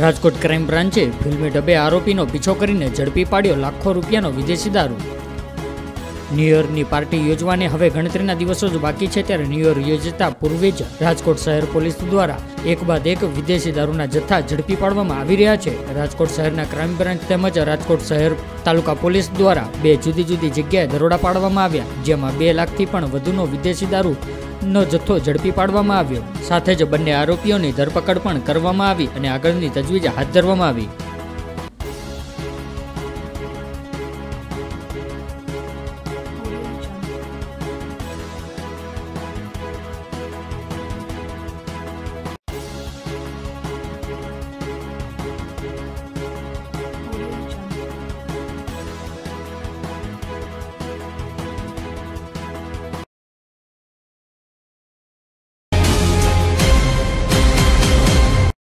Rajkot crime બ્રાન્ચે ફિલ્મી ઢબે આરોપીનો પીછો કરીને ઝડપી પાડ્યો લાખો રૂપિયાનો વિદેશી દારૂ। ન્યૂ યરની પાર્ટી યોજવાને હવે ગણતરીના દિવસો જ બાકી છે, ત્યારે ન્યૂ યર યોજતા પૂર્વે જ રાજકોટ શહેર પોલીસ દ્વારા એક બાદ એક વિદેશી દારૂના જથ્થા ઝડપી પાડવામાં આવી રહ્યા છે। રાજકોટ શહેરના ક્રાઇમ બ્રાન્ચ તેમજ રાજકોટ શહેર તાલુકા પોલીસ દ્વારા બે જુદી જુદી જગ્યાએ દરોડા પાડવામાં આવ્યા, જેમાં 2 લાખથી પણ વધુનો વિદેશી દારૂનો જથ્થો ઝડપી પાડવામાં આવ્યો। સાથે જ બંને આરોપીઓની ધરપકડ પણ કરવામાં આવી અને આગળની તજવીજ હાથ ધરવામાં આવી।